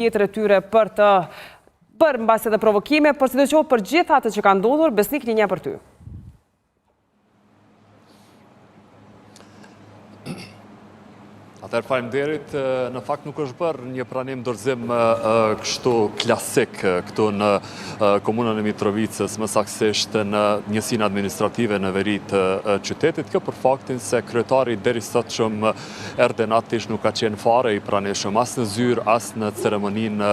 jetër e tyre për të bërë mbasi edhe provokime, por si të qohë për gjithë atë që ka ndodhur, Besnik një për ty. Atëherë faleminderit, në fakt nuk është bërë një pranim dorëzim kështu klasik këtu në komunën e Mitrovicës, më saktësisht në njësinë administrative në veri të qytetit. Kjo për faktin se kryetari deri sotshëm erdhe natisht nuk ka qenë fare i pranishëm as në zyrë, as në ceremoninë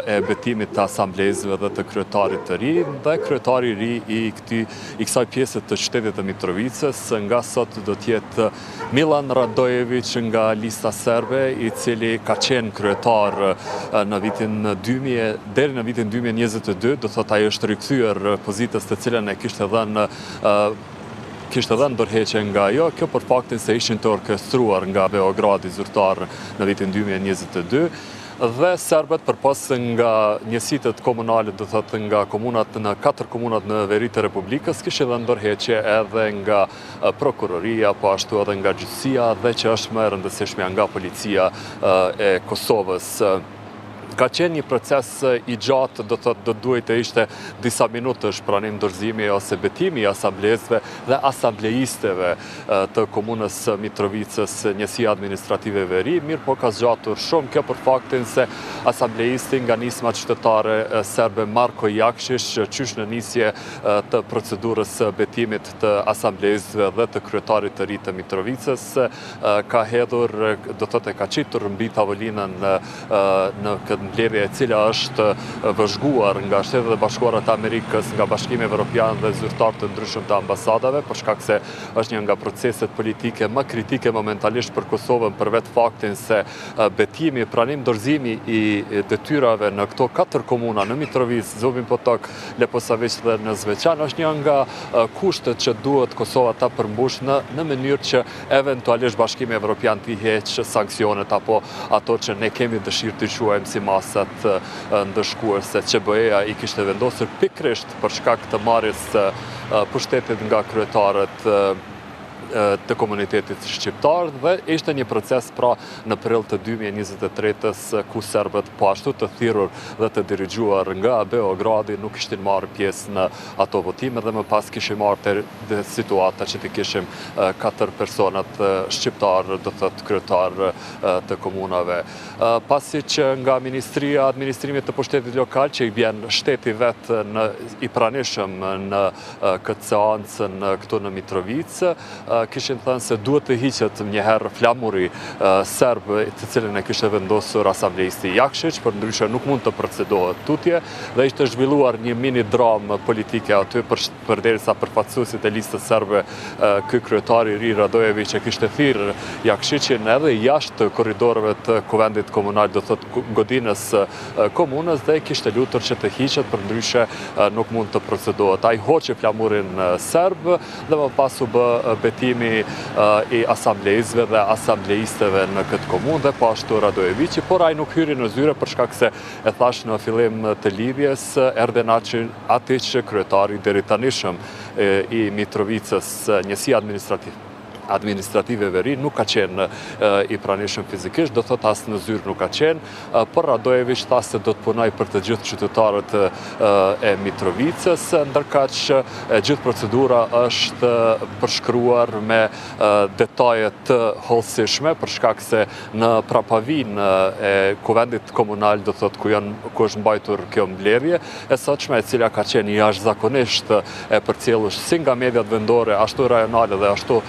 e betimit të asamblezëve dhe të kryetarit të ri, dhe kryetari i ri i kësaj pjese të qytetit të Mitrovicës, nga sot do të jetë Milan Radojević nga lista serbe, i cili ka qenë kryetar në vitin 2000, deri në vitin 2022, do thotë ai është rikthyer pozitës të cilën e kishte dhënë dorëheqje nga ajo, kjo për faktin se ishin të orkestruar nga Beogradi zyrtar në vitin 2022, dhe serbet përpas nga njësitet komunale, do thotë nga komunat në 4 komunat në veri të Republikës, kishte dhënë dorëheqje edhe nga prokuroria, po ashtu edhe nga gjyqësia dhe që është më e rëndësishmja nga policia e Kosovës. Ka qenë një proces i gjatë, do thotë do duhet të ishte disa minutësh pranim dorëzimi ose betimi i asamblezëve dhe asambleistëve të komunës Mitrovicës, njësia administrative veri, mirë po ka zgjatur shumë, kjo për faktin se asambleisti nga nisma qytetare serbe Marko Jakšić, qysh në nisje të procedurës betimit të asamblezëve dhe të kryetarit të ri të Mitrovicës, ka hedhur, do thotë ka qitur mbi tavolinën në mbledhje e cila është vëzhguar nga Shtetet e Bashkuara të Amerikës, nga Bashkimi Evropian dhe zyrtarë të ndryshëm të ambasadave, për shkak se është një nga proceset politike më kritike momentalisht për Kosovën, për vetë faktin se betimi, pranim dorëzimi i detyrave në këto 4 komuna në Mitrovicë, Zubin Potok, Leposavić dhe në Zveçan, është një nga kushtet që duhet Kosova ta përmbush në mënyrë që eventualisht Bashkimi Evropian t'i heqë sankcionet apo ato që ne kemi dëshirë të quajmë si masat ndëshkuese që BE-ja i kishte vendosur pikrisht për shkak të marrjes pushtetit nga kryetarët të komunitetit shqiptar, dhe ishte një proces pra në prill të 2023-s ku serbët po ashtu të thirrur dhe të dirigjuar nga Beogradi nuk kishin marrë pjesë në ato votime dhe më pas kishin marrë të situata që të kishim 4 personat shqiptar, do thotë kryetar të komunave. Pasi që nga Ministria e Administrimit të Pushtetit Lokal, që i vjen shteti vetë i pranishëm në këtë seancën këtu në Mitrovicë, kishin thënë se duhet të hiqet njëherë flamuri serb të cilën e kishte vendosur asambleisti Jakšić, për ndryshe nuk mund të procedohet tutje, dhe ishte zhvilluar një mini dramë politike aty përderisa përfaqësuesit e listës serbe ky kryetari i ri Radojević e kishte thirrë Jakšićin edhe jashtë korridorëve të kuvendit komunal, do thotë godinës komunës, dhe kishte lutur që të hiqet, për ndryshe nuk mund të procedohet. Ai hoqi flamurin serb dhe më pas u bë betimi i asamblezëve dhe asambleistëve në këtë komunë dhe po ashtu Radojevići, por ai nuk hyri në zyre për shkak se e thash në fillim të lidhjes, erdhe Atić, kryetari deri tanishëm i Mitrovicës, njësia administrative veri, nuk ka qenë i pranishëm fizikisht, do thot as në zyrë nuk ka qenë, por Radojević tha se do të punoj për të gjithë qytetarët e Mitrovicës, ndërkaq gjithë procedura është përshkruar me detajet të hollësishme, për shkak se në prapavinë e kuvendit komunal, do thot ku është mbajtur kjo mbledhje e sotshme, e cila ka qenë jashtëzakonisht e përcjellur si nga mediat vendore, ashtu rajonale dhe ashtu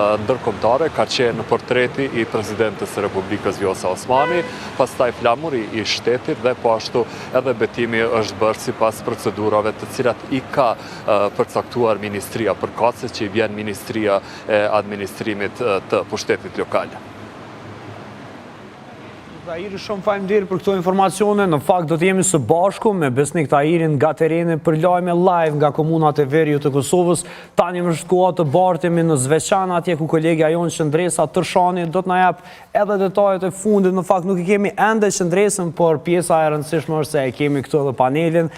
ndërkombëtare, ka qenë portreti i presidentes së Republikës Vjosa Osmani, pastaj flamuri i shtetit dhe po ashtu edhe betimi është bërë sipas procedurave të cilat i ka përcaktuar Ministria përkatëse, që i vjen Ministria e Administrimit të Pushtetit Lokal. Tahiri, shumë faleminderit për këto informacione. Në fakt do të jemi së bashku me Besnik Tahirin nga tereni për lajme live nga komunat e veriut të Kosovës. Tani më është koha të bartemi në Zveçan, atje ku kolegja jonë Qëndresa Tërshani do të na jap edhe detajet e fundit. Në fakt nuk i kemi ende Qëndresën, por pjesa e rëndësishme është se e kemi këtu edhe panelin,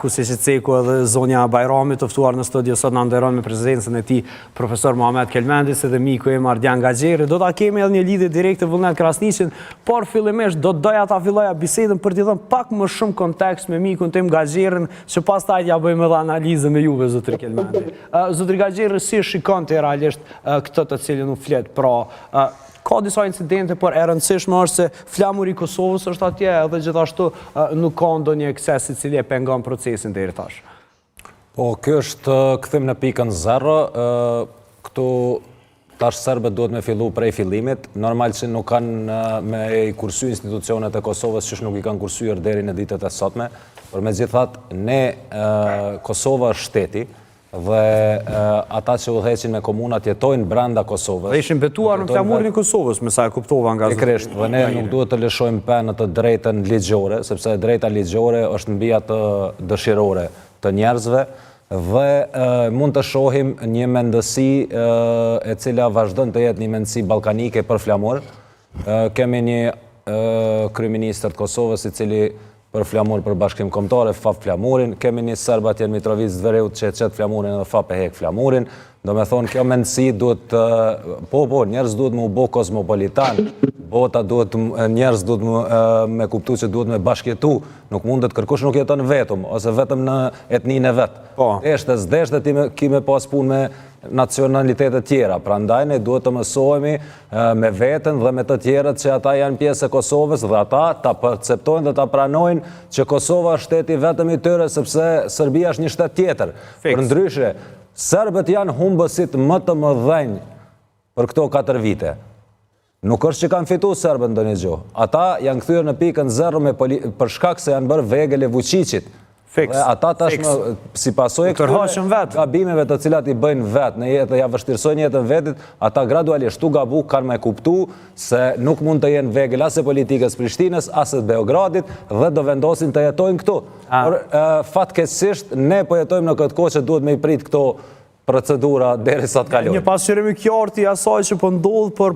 ku siç e ceku edhe zonja Bajrami të ftuar në studio sot na nderon me prezencën e tij profesor Muhamet Kelmendis edhe miku im Ardian Gaxheri. Do ta kemi edhe një lidhje direkte vullnet Krasniqin, por fillim fillimisht do doja ta filloja bisedën për t'i dhënë pak më shumë kontekst me mikun tim Gaxherin, që pastaj ja bëjmë edhe analizën me juve, zotri Kelmendi. Zotri Gaxheri, si shikon ti realisht këtë të cilin u flet, pra ka disa incidente, por e rëndësishme është se flamuri i Kosovës është atje edhe gjithashtu nuk ka ndonjë ekses i cili e pengon procesin deri tash. Po, kjo është kthim në pikën 0. Këtu tash serbët duhet me fillu prej fillimit. Normal që nuk kanë me i kursy institucionet e Kosovës që nuk i kanë kursyer deri në ditët e sotme, por megjithatë ne Kosova është shteti dhe ata që udhëheqin me komunat jetojnë brenda Kosovës. Dhe ishin betuar në flamurin e Kosovës, me sa e kuptova nga Pikërisht, dhe ne nuk duhet të lëshojmë penë të drejtën ligjore, sepse drejta ligjore është mbi atë dëshirore të njerëzve dhe mund të shohim një mendësi e cila vazhdon të jetë një mendësi ballkanike për flamur. Kemi një kryeministër të Kosovës i cili për flamur për bashkim kombëtar fap flamurin, kemi një serb atje në Mitrovic Dvereut që qet flamurin dhe fap e hek flamurin. Do me thonë, kjo mendësi duhet, njerëz duhet më u bo kosmopolitan, bota duhet, njerëz duhet me kuptu që duhet me bashkjetu, nuk mundet kërkush nuk jeton vetëm, ose vetëm në etninë e vetë. Zdeshte ki me pas punë me nacionalitetet tjera, pra ndaj ne duhet të mësohemi me vetën dhe me të tjerët që ata janë pjesë e Kosovës dhe ata ta perceptojnë dhe ta pranojnë që Kosova është shteti vetëm i tyre sepse Serbia është një shtet tjetër. Për ndryshe, serbët janë humbësit më të mëdhenj për këto 4 vite. Nuk është që kanë fitu serbët ndonjë gjë. Ata janë kthyer në pikën 0 për shkak se janë bërë vegël e Vučićit. Ata tashmë, si pasojë këtyre gabimeve të cilat i bëjnë vetë në jetë, ja vështirësojnë jetën vetit, ata gradualisht tu gabu kanë me kuptu se nuk mund të jenë vegël as e politikës Prishtinës, as e Beogradit dhe do vendosin të jetojnë këtu. Por fatkeqësisht ne po jetojmë në këtë kohë që duhet me i prit këto procedura derisa të kalojnë. Një pasqyrim i qartë i asaj që po ndodh për